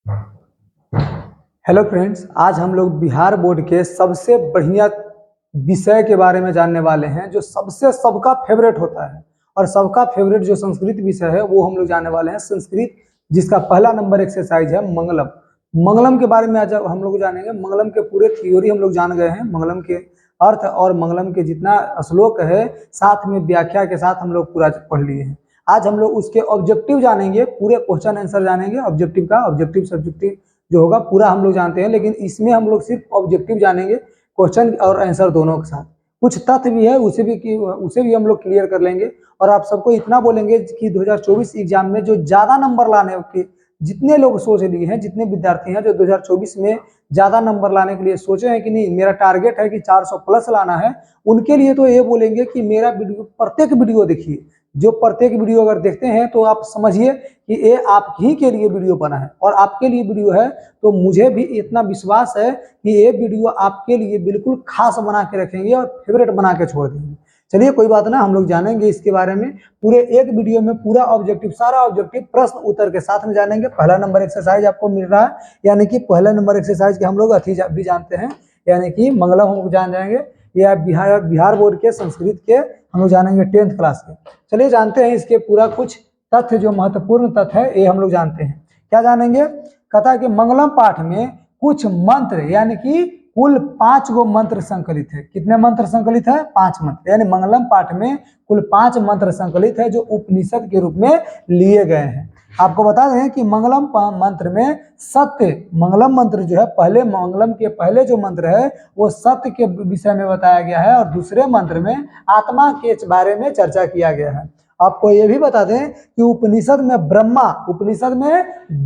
Hello friends, आज हम लोग बिहार बोर्ड के सबसे बढ़िया विषय के बारे में जानने वाले हैं जो सबसे सबका फेवरेट होता है। और सबका फेवरेट जो संस्कृत विषय है वो हम लोग जानने वाले हैं संस्कृत, जिसका पहला नंबर एक्सरसाइज है मंगलम। मंगलम के बारे में आज हम लोग जानेंगे। मंगलम के पूरे थ्योरी हम लोग जान गए हैं, मंगलम के अर्थ और मंगलम के जितना श्लोक है साथ में व्याख्या के साथ हम लोग पूरा पढ़ लिए हैं। आज हम लोग उसके ऑब्जेक्टिव जानेंगे, पूरे क्वेश्चन आंसर जानेंगे। ऑब्जेक्टिव का ऑब्जेक्टिव सब्जेक्टिव जो होगा पूरा हम लोग जानते हैं, लेकिन इसमें हम लोग सिर्फ ऑब्जेक्टिव जानेंगे, क्वेश्चन और आंसर दोनों के साथ। कुछ तथ्य भी है उसे भी हम लोग क्लियर कर लेंगे। और आप सबको इतना बोलेंगे कि 2024 एग्जाम में जो ज्यादा नंबर लाने के जितने लोग सोच लिए हैं, जितने विद्यार्थी हैं जो 2024 में ज्यादा नंबर लाने के लिए सोचे हैं कि नहीं मेरा टारगेट है कि 400 प्लस लाना है, उनके लिए तो ये बोलेंगे कि मेरा वीडियो प्रत्येक वीडियो देखिए। जो प्रत्येक वीडियो अगर देखते हैं तो आप समझिए कि ये आप ही के लिए वीडियो बना है और आपके लिए वीडियो है। तो मुझे भी इतना विश्वास है कि ये वीडियो आपके लिए बिल्कुल खास बना के रखेंगे और फेवरेट बना के छोड़ देंगे। चलिए कोई बात ना, हम लोग जानेंगे इसके बारे में पूरे एक वीडियो में। पूरा ऑब्जेक्टिव, सारा ऑब्जेक्टिव प्रश्न उत्तर के साथ में जानेंगे। पहला नंबर एक्सरसाइज आपको मिल रहा है, यानी कि पहला नंबर एक्सरसाइज के हम लोग भी जानते हैं, यानी कि मंगलम हम जान जाएंगे। यह बिहार बोर्ड के संस्कृत के हम लोग जानेंगे 10th क्लास के। चलिए जानते हैं इसके पूरा कुछ तथ्य, जो महत्वपूर्ण तथ्य है ये हम लोग जानते हैं। क्या जानेंगे? कहता है कि मंगलम पाठ में कुछ मंत्र, यानी कि कुल 5 गो मंत्र संकलित है। कितने मंत्र संकलित है? 5 मंत्र। यानी मंगलम पाठ में कुल 5 मंत्र संकलित है जो उपनिषद के रूप में लिए गए हैं। आपको बता दें कि मंगलम मंत्र में सत्य, मंगलम मंत्र जो है पहले, मंगलम के पहले जो मंत्र है वो सत्य के विषय में बताया गया है और दूसरे मंत्र में आत्मा के बारे में चर्चा किया गया है। आपको ये भी बता दें कि उपनिषद में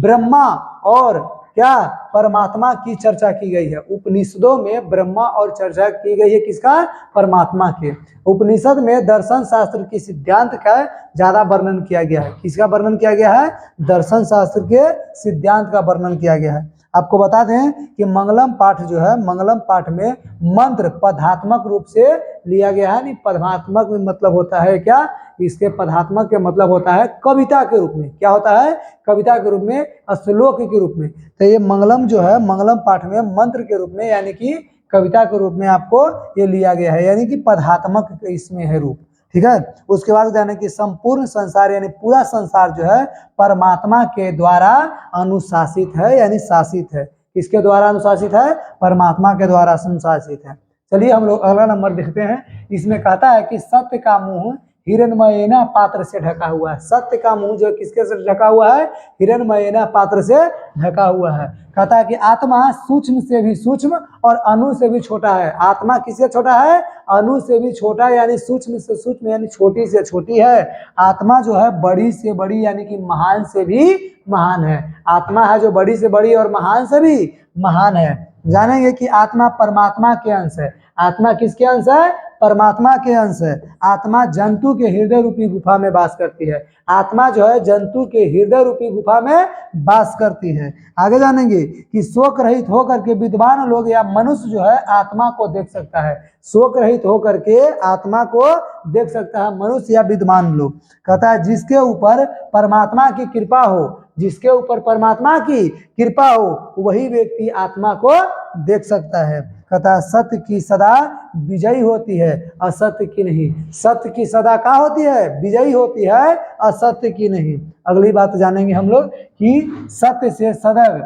ब्रह्मा और क्या परमात्मा की चर्चा की गई है। उपनिषदों में ब्रह्मा और चर्चा की गई है किसका? परमात्मा के। उपनिषद में दर्शन शास्त्र की सिद्धांत का ज्यादा वर्णन किया गया है। किसका वर्णन किया गया है? दर्शन शास्त्र के सिद्धांत का वर्णन किया गया है। आपको बता दें कि मंगलम पाठ जो है, मंगलम पाठ में मंत्र पदात्मक रूप से लिया गया है। नहीं, पदात्मक मतलब होता है क्या? इसके पदात्मक के मतलब होता है कविता के रूप में। क्या होता है? कविता के रूप में, श्लोक के रूप में। तो ये मंगलम जो है, मंगलम पाठ में मंत्र के रूप में यानी कि कविता के रूप में आपको ये लिया गया है, यानी कि पदात्मक इसमें है रूप। ठीक है। उसके बाद जाने कि संपूर्ण संसार यानी पूरा संसार जो है परमात्मा के द्वारा अनुशासित है, यानी शासित है। किसके द्वारा अनुशासित है? परमात्मा के द्वारा अनुशासित है। चलिए हम लोग अगला नंबर देखते हैं। इसमें कहता है कि सत्य का मुंह हिरण्मयेना पात्र से ढका हुआ है। सत्य का मुंह जो किसके से ढका हुआ है? हिरण्मयेना पात्र से ढका हुआ है। कहता है कि आत्मा सूक्ष्म से भी सूक्ष्म और अणु से भी छोटा है। आत्मा किससे छोटा है? अणु से भी छोटा, यानी सूक्ष्म से सूक्ष्म यानी छोटी से छोटी है। आत्मा जो है बड़ी से बड़ी यानी कि महान से भी महान है। आत्मा है जो बड़ी से बड़ी और महान से भी महान है। जानेंगे कि आत्मा परमात्मा के अंश है। आत्मा किसके अंश है? परमात्मा के अंश है। आत्मा जंतु के हृदय रूपी गुफा में वास करती है। आत्मा जो है जंतु के हृदय रूपी गुफा में वास करती है। आगे जानेंगे कि शोक रहित होकर के विद्वान लोग या मनुष्य जो है आत्मा को देख सकता है। शोक रहित होकर के आत्मा को देख सकता है मनुष्य या विद्वान लोग। कहता है जिसके ऊपर परमात्मा की कृपा हो, जिसके ऊपर परमात्मा की कृपा हो वही व्यक्ति आत्मा को देख सकता है। कहता है सत्य की सदा विजयी होती है, असत्य की नहीं। सत्य की सदा क्या होती है? विजयी होती है, असत्य की नहीं। अगली बात जानेंगे हम लोग कि सत्य से सदैव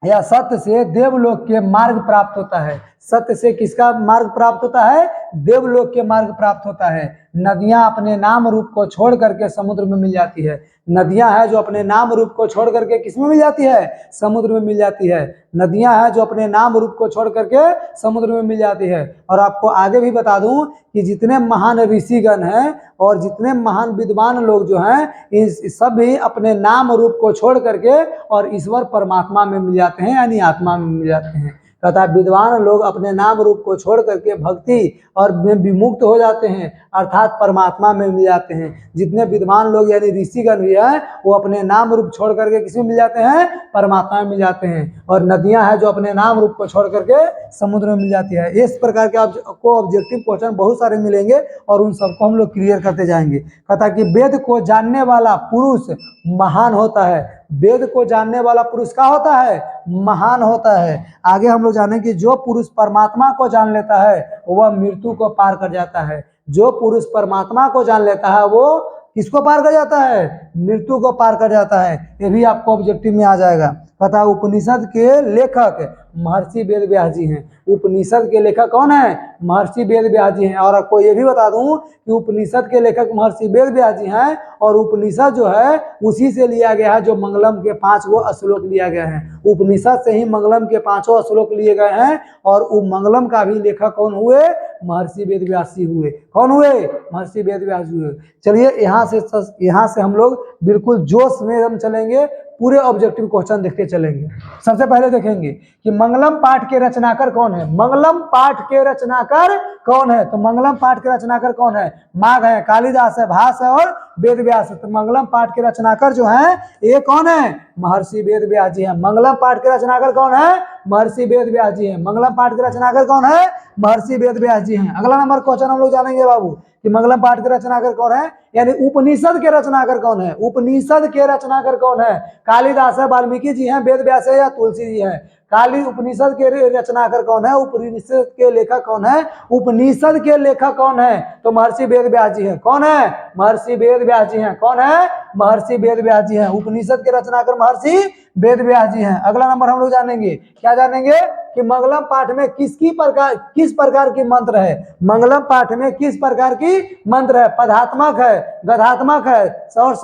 या सत्य से देवलोक के मार्ग प्राप्त होता है। सत्य से किसका मार्ग प्राप्त होता है? देवलोक के मार्ग प्राप्त होता है। नदियां अपने नाम रूप को छोड़ करके समुद्र में मिल जाती है। नदियां है जो अपने नाम रूप को छोड़ करके किसमें मिल जाती है? समुद्र में मिल जाती है। नदियां है जो अपने नाम रूप को छोड़ करके समुद्र में मिल जाती है। और आपको आगे भी बता दूं कि जितने महान ऋषिगण हैं और जितने महान विद्वान लोग जो हैं, इस सभी अपने नाम रूप को छोड़ करके और ईश्वर परमात्मा में मिल जाते हैं, यानी आत्मा में मिल जाते हैं। तथा विद्वान लोग अपने नाम रूप को छोड़ करके भक्ति और विमुक्त हो जाते हैं, अर्थात परमात्मा में मिल जाते हैं। जितने विद्वान लोग यानी ऋषिगण भी हैं वो अपने नाम रूप छोड़ करके किसमें मिल जाते हैं? परमात्मा में मिल जाते हैं। और नदियां हैं जो अपने नाम रूप को छोड़ करके समुद्र में मिल जाती है। इस प्रकार के आपको ऑब्जेक्टिव क्वेश्चन बहुत सारे मिलेंगे और उन सबको हम लोग क्लियर करते जाएंगे। कहता कि वेद को जानने वाला पुरुष महान होता है। वेद को जानने वाला पुरुष क्या होता है? महान होता है। आगे हम लोग जानेंगे कि जो पुरुष परमात्मा को जान लेता है वह मृत्यु को पार कर जाता है। जो पुरुष परमात्मा को जान लेता है वो किसको पार कर जाता है? मृत्यु को पार कर जाता है। ये भी आपको ऑब्जेक्टिव में आ जाएगा। पता है उपनिषद के लेखक महर्षि वेद व्यास जी हैं। उपनिषद के लेखक कौन है? महर्षि वेद व्यास जी हैं। और आपको ये भी बता दूं कि उपनिषद के लेखक महर्षि वेद व्यास जी हैं और उपनिषद जो है उसी से लिया गया है जो मंगलम के 5 श्लोक लिया गया है। उपनिषद से ही मंगलम के 5 श्लोक लिए गए हैं और उप मंगलम का भी लेखक कौन हुए? महर्षि वेद व्यास जी हुए। कौन हुए? महर्षि वेद व्यास जी हुए। चलिए यहाँ से हम लोग बिल्कुल जोश में हम चलेंगे, पूरे ऑब्जेक्टिव क्वेश्चन देखते चलेंगे। सबसे पहले देखेंगे कि मंगलम पाठ के रचनाकार कौन है? मंगलम पाठ के रचनाकार कौन है? तो मंगलम पाठ के रचनाकार कौन है? माघ है, कालिदास है, भास है और वेद व्यास है। तो मंगलम पाठ के रचनाकार जो है ये कौन है? महर्षि वेद व्यास जी है। मंगलम पाठ के रचनाकार कौन है? महर्षि वेद व्यास जी है। मंगलम पाठ के रचनाकार कौन है? महर्षि वेद व्यास जी हैं। अगला नंबर क्वेश्चन हम लोग जानेंगे बाबू कि मंगलम पाठ के रचनाकार कौन है, यानी उपनिषद के रचनाकार कौन है? उपनिषद के रचनाकार कौन है? कालिदास है, वाल्मीकि जी हैं, वेद व्यास है या तुलसी जी हैं? काली उपनिषद के रचनाकार कौन है? उपनिषद के लेखक कौन है? उपनिषद के लेखक कौन है? तो महर्षि वेद व्यास जी हैं। कौन है? महर्षि वेद व्यास जी हैं। कौन है? महर्षि वेद व्यास जी हैं। उपनिषद के रचनाकार महर्षि वेद व्यास जी हैं। अगला नंबर हम लोग जानेंगे, क्या जानेंगे कि मंगलम पाठ में किस प्रकार की मंत्र है? मंगलम पाठ में किस प्रकार की मंत्र है? पदात्मक है, गद्यात्मक है और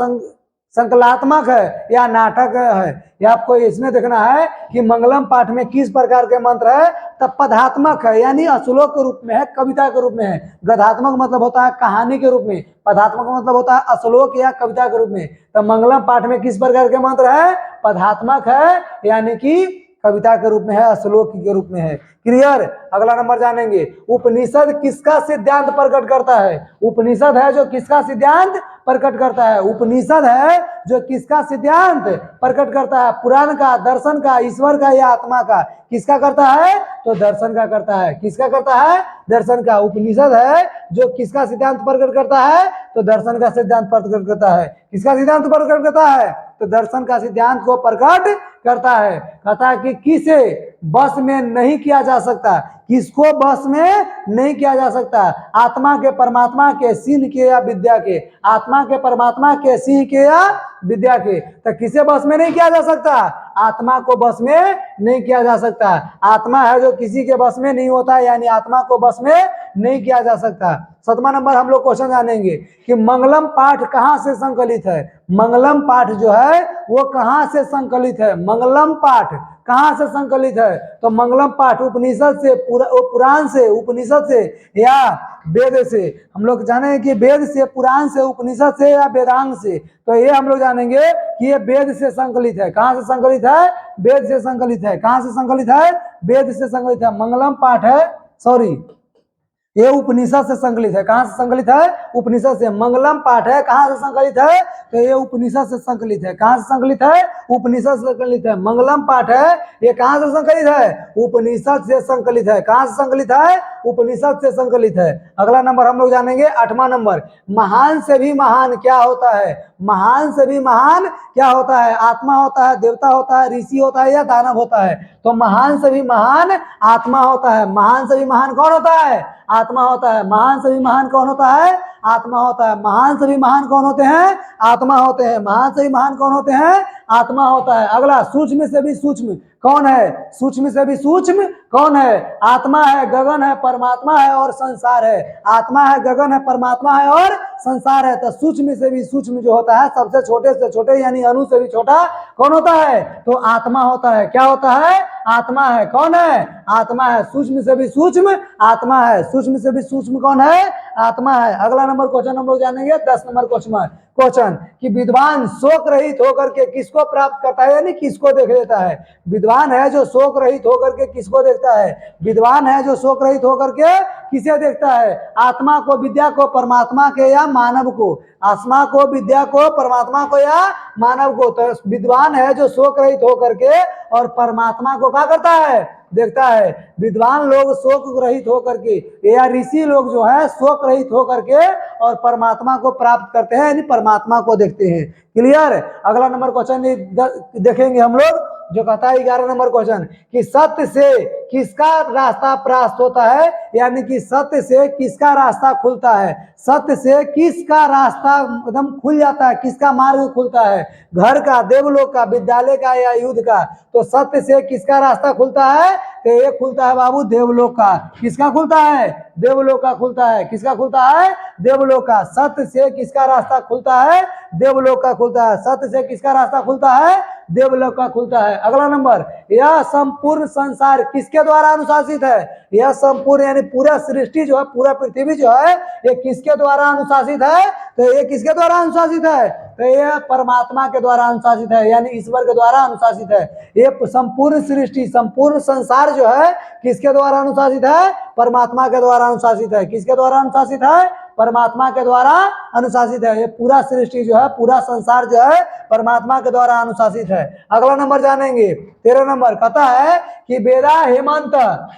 संकलात्मक है या नाटक है? ये आपको इसमें देखना है कि मंगलम पाठ में किस प्रकार के मंत्र है। तब पदात्मक है यानी श्लोक के रूप में है, कविता के रूप में है। गद्यात्मक मतलब होता है कहानी के रूप में, पदात्मक मतलब होता है श्लोक या कविता के रूप में। तो मंगलम पाठ में किस प्रकार के मंत्र है? पदात्मक है यानी कि कविता के रूप में है, श्लोक के रूप में है। क्लियर? अगला नंबर जानेंगे, उपनिषद किसका सिद्धांत प्रकट करता है? उपनिषद है जो किसका सिद्धांत प्रकट करता है? उपनिषद है जो किसका सिद्धांत प्रकट करता है? पुराण का, दर्शन का, ईश्वर का या आत्मा का? किसका करता है? तो दर्शन का करता है। किसका करता है? दर्शन का। उपनिषद है जो किसका सिद्धांत प्रकट करता है? तो दर्शन का सिद्धांत प्रकट करता है। किसका सिद्धांत प्रकट करता है? तो दर्शन का सिद्धांत को प्रकट करता है। कहता है कि किसे बस में नहीं किया जा सकता? किसको बस में नहीं किया जा सकता? आत्मा के, परमात्मा के, सिंह के या विद्या के? आत्मा के, परमात्मा के, सिंह के या विद्या के? तो किसे बस में नहीं किया जा सकता? आत्मा को बस में नहीं किया जा सकता। आत्मा है जो किसी के बस में नहीं होता, यानी आत्मा को बस में नहीं किया जा सकता। 7वां नंबर हम लोग क्वेश्चन जानेंगे कि मंगलम पाठ कहाँ से संकलित है? मंगलम पाठ जो है वो कहाँ से संकलित है? मंगलम पाठ कहाँ से संकलित है? तो मंगलम पाठ उपनिषद से, पुराण से, उपनिषद से या वेद से? हम लोग जाने कि वेद से, पुराण से, उपनिषद से या वेदांग से? तो ये हम लोग जानेंगे कि ये वेद से संकलित है। कहाँ से संकलित है? वेद से संकलित है। कहाँ से संकलित है? वेद से संकलित है। मंगलम पाठ है, सॉरी, ये उपनिषद से संकलित है। कहाँ से संकलित है? उपनिषद से। मंगलम पाठ है कहाँ से संकलित है? तो ये उपनिषद से संकलित है। कहाँ से संकलित है? उपनिषद से संकलित है। मंगलम पाठ है ये कहाँ से संकलित है? उपनिषद से संकलित है। कहाँ से संकलित है? उपनिषद से संकलित है। अगला नंबर हम लोग जानेंगे 8वां नंबर, महान से भी महान क्या होता है? महान से भी महान क्या होता है? आत्मा होता है, देवता होता है, ऋषि होता है या दानव होता है? तो महान से भी महान आत्मा होता है। महान से भी महान कौन होता है? आत्मा होता है। महान से भी महान कौन होता है? आत्मा होता है। महान से भी महान कौन होते हैं? आत्मा होते हैं। महान से भी महान कौन होते हैं? आत्मा होता है। अगला, सूक्ष्म से भी सूक्ष्म कौन है? सूक्ष्म से भी सूक्ष्म कौन है? आत्मा है, गगन है, परमात्मा है और संसार है। आत्मा है, गगन है, परमात्मा है और संसार है। तो सूक्ष्म से भी सूक्ष्म जो होता है, सबसे छोटे से छोटे यानी अणु से भी छोटा कौन होता है? तो आत्मा होता है। क्या होता है? आत्मा है। कौन है? आत्मा है। सूक्ष्म से भी सूक्ष्म आत्मा है। सूक्ष्म से भी सूक्ष्म कौन है? आत्मा है। अगला नंबर क्वेश्चन हम लोग जानेंगे 10 नंबर क्वेश्चन कि विद्वान शोक रहित होकर के किसको प्राप्त करता है, यानी किसको देख लेता है? विद्वान है जो शोक रहित होकर के किसको देखता देखता है। विद्वान है जो शोक रहित होकर के किसे देखता है? आत्मा को, विद्या को, परमात्मा के या मानव को। आत्मा को, विद्या को, परमात्मा को या मानव को। तो विद्वान है जो शोक रहित होकर के और परमात्मा को क्या करता है? देखता है। विद्वान लोग शोक रहित होकर के या ऋषि लोग जो है शोक रहित होकर के और परमात्मा को प्राप्त करते हैं, यानी परमात्मा को देखते हैं। क्लियर? अगला नंबर क्वेश्चन देखेंगे हम लोग, जो कहता है 11 नंबर क्वेश्चन कि सत्य से किसका रास्ता प्राप्त होता है, यानी कि सत्य से किसका रास्ता खुलता है। सत्य से किसका रास्ता एकदम खुल जाता है, किसका मार्ग खुलता है? घर का, देवलोक का, विद्यालय का या युद्ध का? तो सत्य से किसका रास्ता खुलता है? तो ये खुलता है बाबू देवलोक का। किसका खुलता है? देवलोक का खुलता है। किसका खुलता है? देवलोक का। सत्य से किसका रास्ता खुलता है? देवलोक का खुलता है। सत्य से किसका रास्ता खुलता है? देवलोक का खुलता है। अगला नंबर, यह संपूर्ण संसार किसके द्वारा अनुशासित है? यह संपूर्ण यानी पूरा सृष्टि जो है, पूरा पृथ्वी जो है, ये किसके द्वारा अनुशासित है? तो ये किसके द्वारा अनुशासित है? तो ये परमात्मा के द्वारा अनुशासित है, यानी ईश्वर के द्वारा अनुशासित है। ये संपूर्ण सृष्टि, संपूर्ण संसार जो है किसके द्वारा अनुशासित है? परमात्मा के द्वारा अनुशासित है। किसके द्वारा अनुशासित है? परमात्मा के द्वारा अनुशासित है। ये पूरा सृष्टि जो है, पूरा संसार जो है परमात्मा के द्वारा अनुशासित है। अगला नंबर जानेंगे, 13 नंबर कहता है कि वेदा हेमंत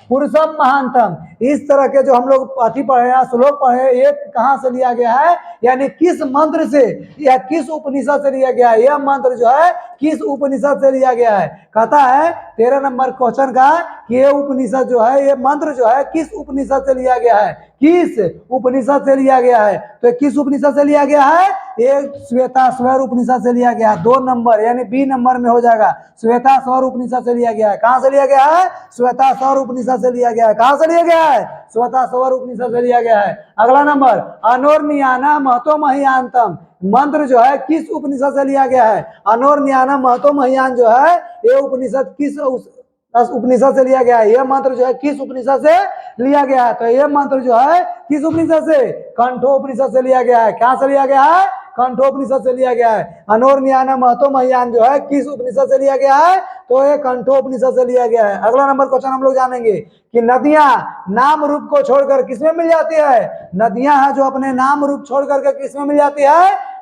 पुरुषम महानतम। इस तरह के जो हम लोग अति पढ़े हैं, श्लोक पढ़े, ये कहाँ से लिया गया है, यानी किस मंत्र से या किस उपनिषद से लिया गया है? यह मंत्र जो है किस उपनिषद से लिया गया है? कहता है 13 नंबर क्वेश्चन का कि ये उपनिषद जो है, ये मंत्र जो है किस उपनिषद से लिया गया है? किस उपनिषद से लिया गया है? तो किस उपनिषद से लिया गया है? ये श्वेताश्वर उपनिषद से लिया गया है। 2 नंबर यानी बी नंबर में हो जाएगा। श्वेताश्वर उपनिषद से लिया गया है। कहां से लिया गया है? श्वेताश्वर उपनिषद से लिया गया है। कहां से लिया गया है? श्वेताश्वर उपनिषद से लिया गया है। अगला नंबर, अनोर्नियाना महतो महियांतम मंत्र जो है किस उपनिषद से लिया गया है? अनोर्नियाना महतो महियान जो है, ये उपनिषद किस उपनिषद से लिया गया है? यह मंत्र जो है किस उपनिषद से लिया गया है? तो यह मंत्र जो है किस उपनिषद से? कंठोपनिषद से लिया गया है। कहां से लिया गया है? कंठोपनिषद से लिया गया है। अनोर्नियाना महतो महियान जो है किस उपनिषद से लिया गया है? तो ये कंठोपनिषद से लिया गया है। अगला नंबर क्वेश्चन हम लोग जानेंगे कि नदियां नाम रूप को छोड़कर किसमें मिल जाती है? नदियां है जो अपने नाम रूप छोड़ करके किसमें मिल जाती है?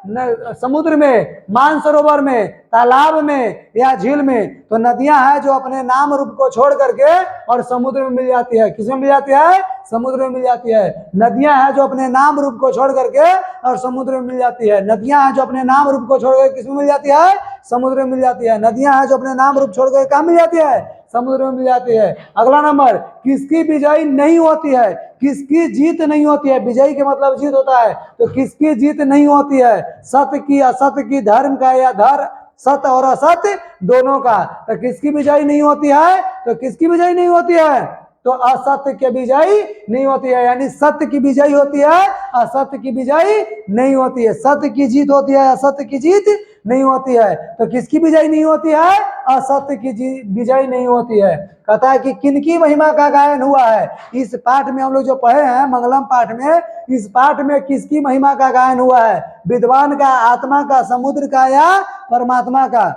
समुद्र में, मानसरोवर में, तालाब में या झील में। तो नदियां है जो अपने नाम रूप को छोड़ करके और समुद्र में मिल जाती है। किसमें मिल जाती है? समुद्र में मिल जाती है। नदियां है जो अपने नाम रूप को छोड़ करके और समुद्र में मिल जाती है। नदियां है जो अपने नाम रूप को छोड़ करके किसमें मिल जाती है? समुद्र में मिल जाती है। नदियां है जो अपने नाम रूप छोड़ करके कहाँ मिल जाती है? समुद्र में मिल जाती है। अगला नंबर, किसकी विजयी नहीं होती है? किसकी जीत नहीं होती है? विजयी के मतलब जीत होता है, तो किसकी जीत नहीं होती है? सत्य की, असत्य की, धर्म का या सत्य और असत्य दोनों का। तो किसकी विजयी नहीं होती है? तो किसकी विजयी नहीं होती है? तो असत्य की विजयी नहीं होती है, यानी सत्य की विजयी होती है, असत्य की विजयी नहीं होती है। सत्य की जीत होती है, असत्य की जीत नहीं होती है। तो किसकी विजयी नहीं होती है? असत्य की विजयी नहीं होती है। कहता है कि किनकी महिमा का गायन हुआ है? इस पाठ में हम लोग जो पढ़े हैं मंगलम पाठ में, इस पाठ में किसकी महिमा का गायन हुआ है? विद्वान का, आत्मा का, समुद्र का या परमात्मा का?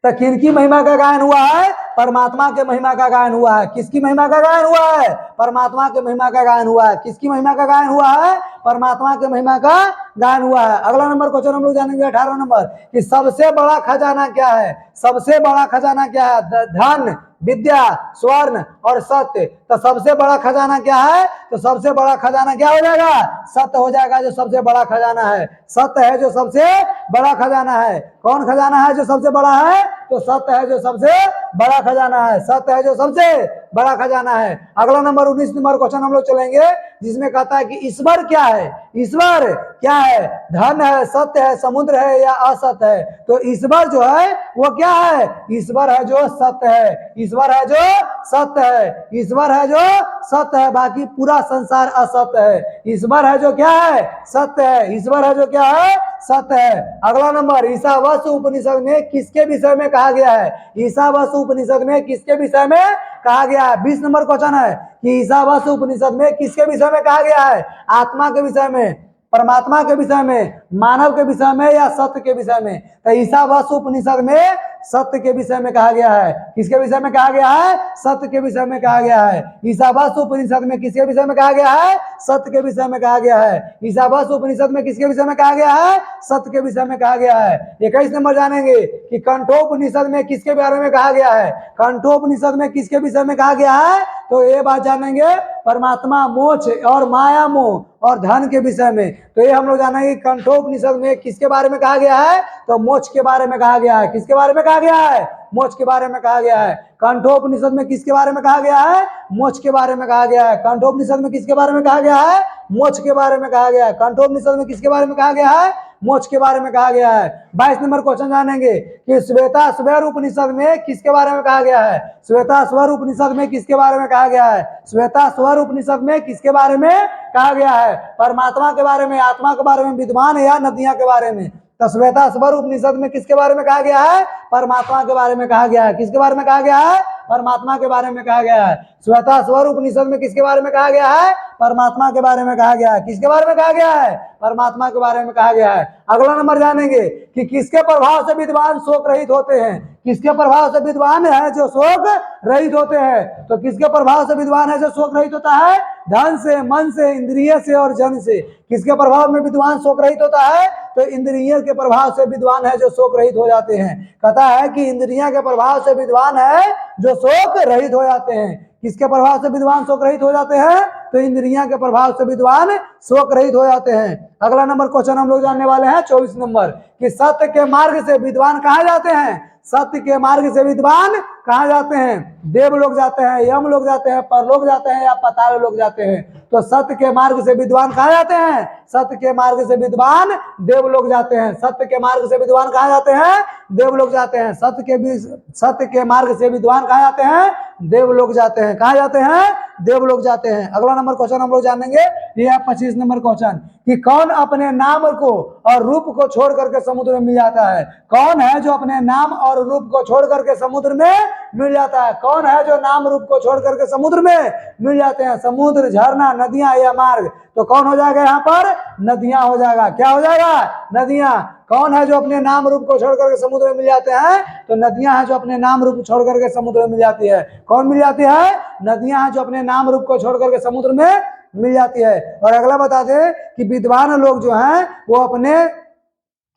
तो किनकी महिमा का गायन हुआ है? परमात्मा के महिमा का गायन हुआ है। किसकी महिमा का गायन हुआ है? परमात्मा के महिमा का गायन हुआ है। किसकी महिमा का गायन हुआ है? परमात्मा के महिमा का गायन हुआ है। अगला नंबर क्वेश्चन हम लोग जानेंगे 18 नंबर कि सबसे बड़ा खजाना क्या है? सबसे बड़ा खजाना क्या है? धन, विद्या, स्वर्ण और सत्य। तो सबसे बड़ा खजाना क्या है? तो सबसे बड़ा खजाना क्या हो जाएगा? सत्य हो जाएगा, जो सबसे बड़ा खजाना है। सत्य है जो सबसे बड़ा खजाना है। कौन खजाना है जो सबसे बड़ा है? तो सत्य है जो सबसे बड़ा खजाना है। सत्य है जो सबसे बड़ा खजाना है। अगला नंबर 19 नंबर क्वेश्चन हम लोग चलेंगे, जिसमें कहता है कि ईश्वर क्या है? ईश्वर क्या है? धन है, सत्य है, समुद्र है या असत्य है? तो ईश्वर जो है वो क्या है? ईश्वर है जो सत्य है। ईश्वर है जो सत्य है। ईश्वर है जो सत्य है, बाकी पूरा संसार असत्य है। ईश्वर है जो क्या है? सत्य है। ईश्वर है जो क्या है? सत्य है। अगला नंबर, ईशावास्य उपनिषद में किसके विषय में कहा गया है? ईशावास्य उपनिषद में किसके विषय में कहा गया है? 20 नंबर क्वेश्चन है कि ईशावास्य उपनिषद में किसके विषय में कहा गया है? आत्मा के विषय में। परमात्मा के विषय में, मानव के विषय में या सत्य के विषय में? तो ईशावास्य उपनिषद में सत्य के विषय में कहा गया है। किसके विषय में कहा गया है? सत्य के विषय में कहा गया है। ईशावास्य उपनिषद में किसके विषय में कहा गया है? सत्य के विषय में कहा गया है। ईशावास्य उपनिषद में किसके विषय में कहा गया है? सत्य के विषय में कहा गया है। 21 नंबर जानेंगे कि कंठोपनिषद में किसके बारे में कहा गया है? कंठोपनिषद में किसके विषय में कहा गया है? तो ये बात जानेंगे परमात्मा, मोक्ष और माया मोह और धन के विषय में। तो ये हम लोग जानेंगे कंठोपनिषद में किसके बारे में कहा गया है? तो मोक्ष के बारे में कहा गया है। किसके बारे में कहा गया है? मोक्ष के बारे में कहा गया है। कंठोपनिषद में किसके बारे में कहा गया है? मोक्ष के बारे में कहा गया है। कंठोपनिषद में किसके बारे में कहा गया है? मोक्ष के बारे में कहा गया है। कंठोपनिषद में किसके बारे में कहा गया है? मोक्ष के बारे में कहा गया है। 22 नंबर क्वेश्चन जानेंगे कि श्वेताश्वर उपनिषद में किसके बारे में कहा गया है? श्वेताश्वर उपनिषद में किसके बारे में कहा गया है? श्वेताश्वर उपनिषद में किसके बारे में कहा गया है? परमात्मा के बारे में, आत्मा के बारे में, विद्वान या नदियां के बारे में? तो श्वेताश्वर उपनिषद में किसके बारे में कहा गया है? परमात्मा के बारे में कहा गया है। किसके बारे में कहा गया है? परमात्मा के बारे में कहा गया है। श्वेताश्वर उपनिषद में किसके बारे में कहा गया है? परमात्मा के बारे में कहा गया है। किसके बारे में कहा गया है? परमात्मा के बारे में कहा गया है। अगला नंबर जानेंगे कि किसके प्रभाव से विद्वान शोक रहित होते हैं? किसके प्रभाव से विद्वान है जो शोक रहित होते हैं? तो किसके प्रभाव से विद्वान है जो शोक रहित होता है? धन से, मन से, इंद्रिय से और जन से। किसके प्रभाव में विद्वान शोक रहित होता है? तो इंद्रिय के प्रभाव से विद्वान है जो शोक रहित हो जाते हैं। कहता है कि इंद्रिय के प्रभाव से विद्वान है जो शोक रहित हो जाते हैं। किसके प्रभाव से विद्वान शोक रहित हो जाते हैं? तो इंद्रियां के प्रभाव से विद्वान शोक रहित हो जाते हैं। अगला नंबर क्वेश्चन हम लोग जानने वाले हैं 24 नंबर कि सत्य के मार्ग से विद्वान कहाँ जाते हैं? सत्य के मार्ग से विद्वान कहाँ जाते हैं? देव लोग जाते हैं, यम लोग जाते हैं, परलोक जाते हैं या पाताल लोग जाते हैं? तो सत्य के मार्ग से विद्वान कहाँ जाते हैं? सत्य के मार्ग से विद्वान देव लोग जाते हैं। सत्य के मार्ग से विद्वान कहाँ जाते हैं? देव लोग जाते हैं। सत्य के मार्ग से विद्वान कहाँ जाते हैं? देव लोग जाते हैं। कहाँ जाते हैं? देव लोग जाते हैं। अगला नंबर क्वेश्चन हम लोग जानेंगे, ये है 25 नंबर क्वेश्चन कि कौन अपने नाम को और रूप को छोड़ करके समुद्र में मिल जाता है? कौन है जो अपने नाम और रूप को छोड़ करके समुद्र में मिल जाता है? कौन है जो नाम रूप को छोड़ करके समुद्र में मिल जाते हैं? समुद्र, झरना, नदियां या मार्ग? तो कौन हो जाएगा यहाँ पर? नदियां हो जाएगा। क्या हो जाएगा? नदियां। कौन है जो अपने नाम रूप को छोड़ करके समुद्र में मिल जाते हैं? तो नदियां हैं जो अपने नाम रूप छोड़ करके समुद्र में मिल जाती है। कौन मिल जाती है? नदियां हैं जो अपने नाम रूप को छोड़ करके समुद्र में मिल जाती है। और अगला बता दें कि विद्वान लोग जो हैं वो अपने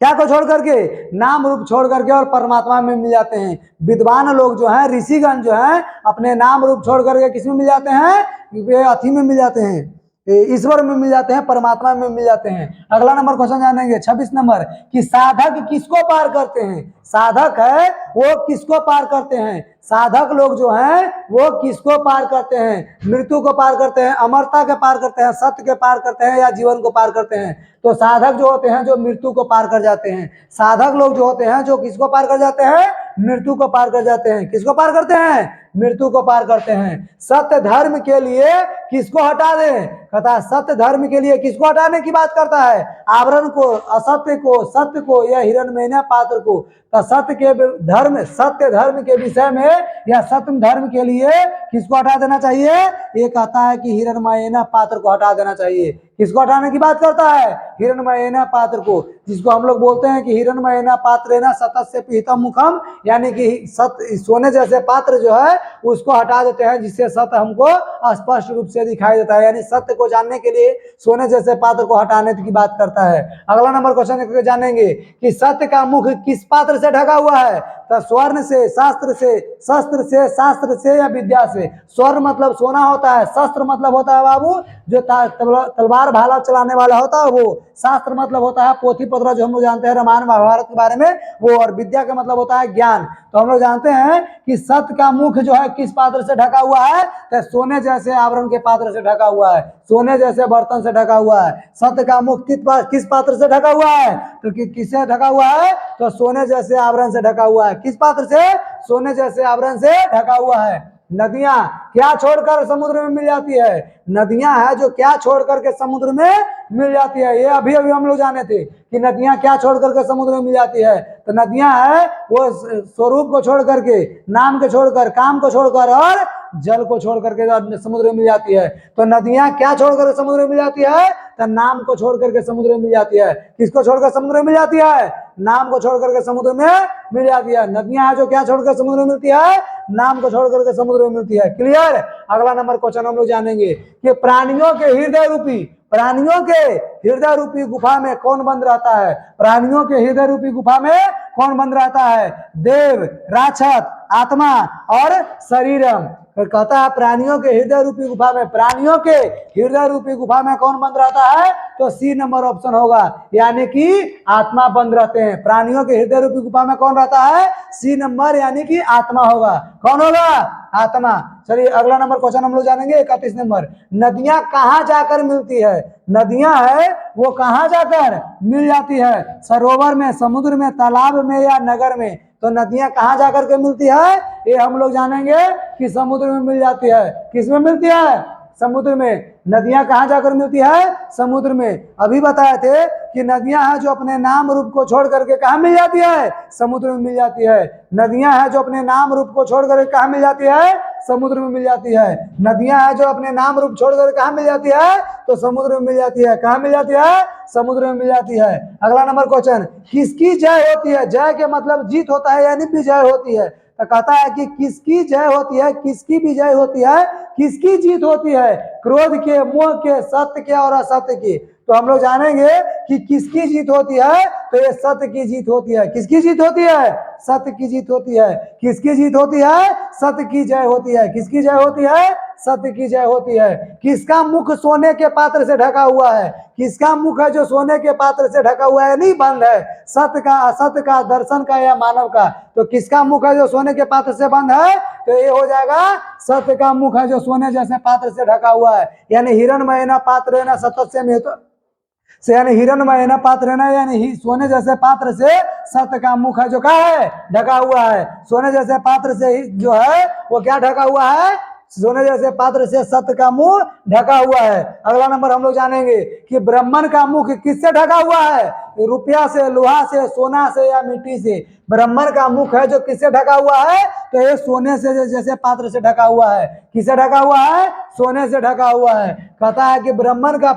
क्या को छोड़ करके? नाम रूप छोड़ करके और परमात्मा में मिल जाते हैं। विद्वान लोग जो हैं, ऋषिगण जो हैं, अपने नाम रूप छोड़ करके किसमें मिल जाते हैं? वे अथी में मिल जाते हैं, ईश्वर में मिल जाते हैं, परमात्मा में मिल जाते हैं। अगला नंबर क्वेश्चन जानेंगे 26 नंबर कि साधक किसको पार करते हैं? साधक है वो किसको पार करते हैं? साधक लोग जो हैं वो किसको पार करते हैं? मृत्यु को पार करते हैं, अमरता के पार करते हैं, सत्य के पार करते हैं या जीवन को पार करते हैं? तो साधक जो होते हैं जो मृत्यु को पार कर जाते हैं। साधक लोग जो होते हैं जो किसको पार कर जाते हैं? मृत्यु को पार कर जाते हैं। किसको पार करते हैं? मृत्यु को पार करते हैं। सत्य धर्म के लिए किसको हटा दे? कहता है सत्य धर्म के लिए किसको हटाने की बात करता है? आवरण को, असत्य को, सत्य को या हिरण्मय पात्र को। तो सत्य धर्म के विषय में या सत्य धर्म के लिए किसको हटा देना चाहिए? ये कहता है कि हिरण्मय पात्र को हटा देना चाहिए। किसको हटाने की बात करता है? हिरण्मय पात्र को, जिसको हम लोग बोलते हैं कि हिरण्मय पात्रेण सतस्य पीतम मुखम, यानी कि सोने जैसे पात्र जो है उसको हटा देते हैं जिससे सत्य हमको स्पष्ट रूप से दिखाई देता है। यानी सत्य को जानने के लिए सोने जैसे पात्र को हटाने की बात करता है। अगला नंबर क्वेश्चन जानेंगे कि सत्य का मुख किस पात्र से ढका हुआ है? तो स्वर्ण से, शास्त्र से, शस्त्र से, शास्त्र से या विद्या से? स्वर्ण मतलब सोना होता है, शस्त्र मतलब होता है बाबू जो तलवार भाला चलाने वाला होता है वो, शास्त्र मतलब होता है पोथी पत्र जो हम लोग जानते हैं रामायण महाभारत के बारे में वो, और विद्या का मतलब होता है ज्ञान। तो हम लोग जानते हैं कि सत्य का मुख जो है किस पात्र से ढका हुआ है? तो सोने जैसे आवरण के पात्र से ढका हुआ है, सोने जैसे बर्तन से ढका हुआ है। सत्य का मुख किस पात्र से ढका हुआ है? तो किससे ढका हुआ है? तो सोने जैसे आवरण से ढका हुआ है। किस पात्र से? सोने जैसे आवरण से ढका हुआ है। नदियां क्या छोड़कर समुद्र में मिल जाती है? नदियां है जो क्या छोड़ करके समुद्र में मिल जाती है। ये अभी हम लोग जाने थे कि नदियां क्या छोड़ करके समुद्र में मिल जाती है। तो नदियां है वो स्वरूप को छोड़ करके, नाम को छोड़कर, काम को छोड़कर और जल को छोड़ करके समुद्र में मिल जाती है। तो नदियां क्या छोड़ करके समुद्र में मिल जाती है? तो नाम को छोड़ करके समुद्र में मिल जाती है। किसको छोड़कर समुद्र में मिल जाती है? नाम को छोड़ करके समुद्र में मिल जाती है। नदियां है जो क्या छोड़कर समुद्र में मिलती है? नाम को छोड़ करके समुद्र में मिलती है। क्लियर? अगला नंबर क्वेश्चन हम लोग जानेंगे कि प्राणियों के हृदय रूपी गुफा में कौन बंद रहता है? प्राणियों के हृदय रूपी गुफा में कौन बंद रहता है? देव, राक्षस, आत्मा और शरीरम। कहता है प्राणियों के हृदय रूपी गुफा में, प्राणियों के हृदय रूपी गुफा में कौन बंद रहता है? तो सी नंबर ऑप्शन होगा, यानी कि आत्मा बंद रहते हैं। प्राणियों के हृदय रूपी गुफा में कौन रहता है? सी नंबर, यानी कि आत्मा होगा। कौन होगा? आत्मा। चलिए अगला नंबर क्वेश्चन हम लोग जानेंगे 31 नंबर। नदियां कहाँ जाकर मिलती है? नदियां है वो कहाँ जाकर मिल जाती है? सरोवर में, समुद्र में, तालाब में या नगर में? तो नदियां कहाँ जाकर के मिलती है? ये हम लोग जानेंगे कि समुद्र में मिल जाती है। किस में मिलती है? समुद्र में। नदियां कहाँ जाकर मिलती है? समुद्र में। अभी बताए थे कि नदियां हैं जो अपने नाम रूप को छोड़ करके कहाँ मिल जाती है? समुद्र में मिल जाती है। नदियां हैं जो अपने नाम रूप को छोड़ करके कहाँ मिल जाती है? समुद्र में मिल जाती है। नदियां हैं जो अपने नाम रूप छोड़ कर कहाँ मिल जाती है? तो समुद्र में मिल जाती है। कहाँ मिल जाती है? समुद्र में मिल जाती है। अगला नंबर क्वेश्चन, किसकी जय होती है? जय के मतलब जीत होता है, यानी विजय होती है। तो कहता है कि किसकी जय होती है, किसकी विजय होती है, किसकी जीत होती है? क्रोध के, मोह के, सत्य के और असत्य की। तो हम लोग जानेंगे कि किसकी जीत होती है? तो ये सत्य की जीत होती है। किसकी जीत होती है? सत्य की जीत होती है। किसकी जीत होती है? सत्य की जय होती है। किसकी जय होती है? सत्य की जय होती है। किसका मुख सोने के पात्र से ढका हुआ है? किसका मुख है जो सोने के पात्र से ढका हुआ है, नहीं बंद है? सत्य का, असत्य का, दर्शन का या मानव का? तो किसका मुख है जो सोने के पात्र से बंद है? तो ये हो जाएगा सत्य का मुख है जो सोने जैसे पात्र से ढका हुआ है। यानी हिरणमय न पात्र न सत्य में, तो यानी हिरणमय न पात्र न, यानी सोने जैसे पात्र से सत्य का मुख है जो क्या है? ढका हुआ है। सोने जैसे पात्र से जो है वो क्या ढका हुआ है? सोने जैसे पात्र से सत्य का मुंह ढका हुआ है। अगला नंबर हम लोग जानेंगे कि ब्राह्मण का मुख किससे ढका हुआ है? रुपया से, लोहा से, सोना से या मिट्टी से? ब्राह्मण का मुख है जो किससे ढका हुआ है? तो ये सोने से जैसे पात्र से ढका हुआ है। किससे ढका हुआ है? सोने से ढका हुआ है। कहता है कि ब्राह्मण का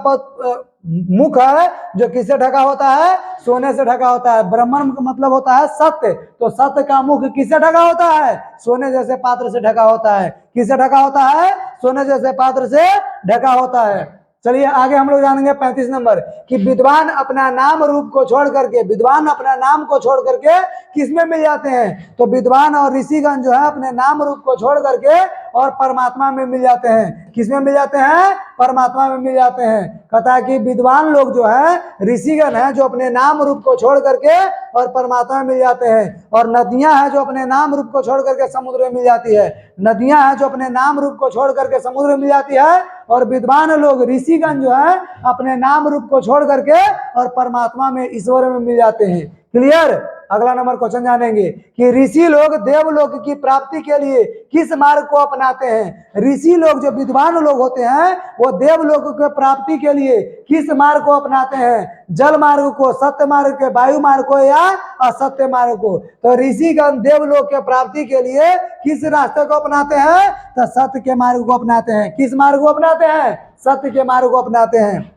मुख है जो किससे ढका होता है? सोने से ढका होता है। ब्राह्मण का मतलब होता है सत्य, तो सत्य का मुख किससे ढका होता है? सोने जैसे पात्र से ढका होता है। किससे ढका होता है? सोने जैसे पात्र से ढका होता है। चलिए आगे हम लोग जानेंगे 35 नंबर कि विद्वान अपना नाम रूप को छोड़ करके, विद्वान अपना नाम को छोड़ करके किस में मिल जाते हैं? तो विद्वान और ऋषिगण जो है अपने नाम रूप को छोड़ करके और परमात्मा में मिल जाते हैं। किस में मिल जाते हैं? परमात्मा में मिल जाते हैं। कहता है कि विद्वान लोग जो है, ऋषिगण है जो अपने नाम रूप को छोड़ करके और परमात्मा में मिल जाते हैं। और नदियां हैं जो अपने नाम रूप को छोड़ करके समुद्र में मिल जाती है। नदियां हैं जो अपने नाम रूप को छोड़ करके समुद्र में मिल जाती है। और विद्वान लोग, ऋषिगण जो है अपने नाम रूप को छोड़ करके और परमात्मा में, ईश्वर में मिल जाते हैं। क्लियर? अगला नंबर क्वेश्चन जानेंगे कि ऋषि लोग देवलोक की प्राप्ति के लिए किस मार्ग को अपनाते हैं? ऋषि लोग जो विद्वान लोग होते हैं वो देवलोक के प्राप्ति के लिए किस मार्ग को अपनाते हैं? जल मार्ग को, सत्य मार्ग के, वायु मार्ग को या असत्य मार्ग को? तो ऋषिगण देवलोक के प्राप्ति के लिए किस रास्ते को अपनाते हैं? तो सत्य के मार्ग को अपनाते हैं। किस मार्ग को अपनाते हैं? सत्य के मार्ग को अपनाते हैं।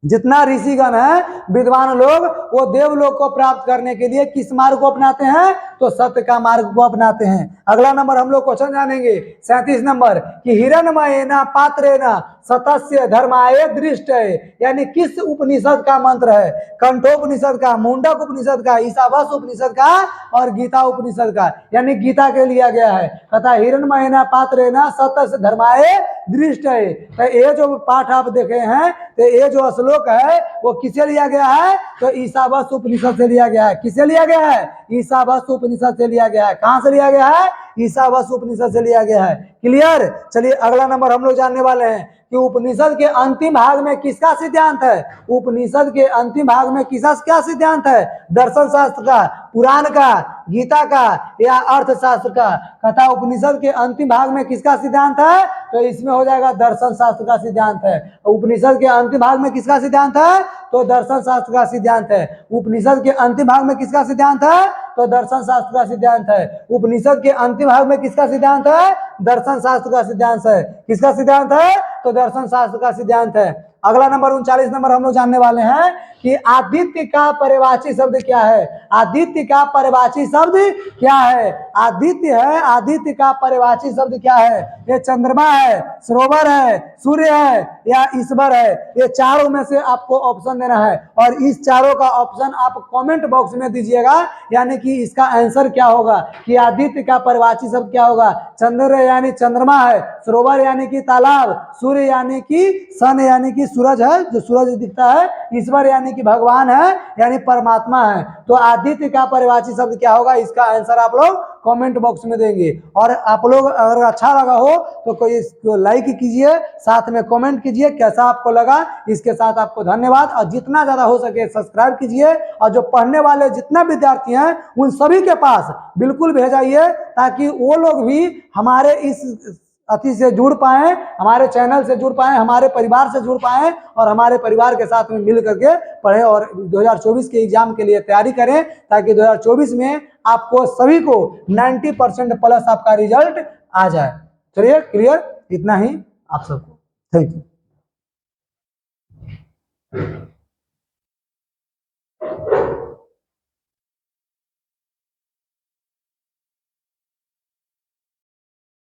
जितना ऋषिगण है, विद्वान लोग, वो देवलोक को प्राप्त करने के लिए किस मार्ग को अपनाते हैं? तो सत्य का मार्ग को अपनाते हैं। अगला नंबर हम लोग क्वेश्चन जानेंगे 37 नंबर कि हिरणमयेन पात्रेण सतस्य धर्माय दृष्ट है, यानी किस उपनिषद का मंत्र है? कंठोपनिषद का, मुंडक उपनिषद का, ईशावास उपनिषद का और गीता उपनिषद का, यानी गीता के लिया गया है। कहता है हिरणमयेन पात्रेण सतस्य धर्माय दृष्ट है। तो ये जो पाठ आप देखे हैं, तो ये जो श्लोक है वो किसे लिया गया है? तो ईशावास उपनिषद से लिया गया है। किसे लिया गया है? ईशावास उपनिषद से लिया गया है। कहां से लिया गया है? ईशावास उपनिषद से लिया गया है। क्लियर? चलिए अगला नंबर हम लोग जानने वाले हैं कि उपनिषद के अंतिम भाग में किसका सिद्धांत है? उपनिषद के अंतिम भाग में किसका क्या सिद्धांत है? दर्शन शास्त्र का, पुराण का, गीता का या अर्थशास्त्र का? कथा उपनिषद के अंतिम भाग में किसका सिद्धांत है? तो इसमें हो जाएगा दर्शन शास्त्र का सिद्धांत है। उपनिषद के अंतिम भाग में किसका सिद्धांत है? तो दर्शन शास्त्र का सिद्धांत है। उपनिषद के अंतिम भाग में किसका सिद्धांत है? तो दर्शन शास्त्र का सिद्धांत है। उपनिषद के अंतिम भाग में किसका सिद्धांत है? दर्शन शास्त्र का सिद्धांत है। किसका सिद्धांत है? तो दर्शन शास्त्र का सिद्धांत है। अगला नंबर 39 नंबर हम लोग जानने वाले हैं कि आदित्य का पर्यायवाची शब्द क्या है? आदित्य का पर्यायवाची शब्द क्या है? आदित्य है, आदित्य का पर्यायवाची शब्द क्या है? ये चंद्रमा है, सरोवर है, सूर्य है या ईश्वर है? ये चारों में से आपको ऑप्शन देना है और इस चारों का ऑप्शन आप कमेंट बॉक्स में दीजिएगा, यानी कि इसका आंसर क्या होगा कि आदित्य का पर्यायवाची शब्द क्या होगा? चंद्र यानी चंद्रमा है, सरोवर यानी कि तालाब, सूर्य यानी कि सन यानी कि सूरज है, जो सूरज दिखता है, ईश्वर यानी कि भगवान है यानी परमात्मा है। तो आदित्य का पर्यायवाची शब्द क्या होगा? इसका आंसर आप लोग कमेंट बॉक्स में देंगे। और आप लोग अगर अच्छा लगा हो तो कोई इसको लाइक कीजिए, साथ में कमेंट कीजिए कैसा आपको लगा। इसके साथ आपको धन्यवाद और जितना ज्यादा हो सके सब्सक्राइब कीजिए और जो पढ़ने वाले जितना विद्यार्थी हैं उन सभी के पास बिल्कुल भेजाइए ताकि वो लोग भी हमारे इस अति से जुड़ पाए, हमारे चैनल से जुड़ पाए, हमारे परिवार से जुड़ पाए और हमारे परिवार के साथ में मिल करके पढ़े और 2024 के एग्जाम के लिए तैयारी करें ताकि 2024 में आपको सभी को 90% प्लस आपका रिजल्ट आ जाए। चलिए क्लियर, इतना ही आप सबको। Thank you.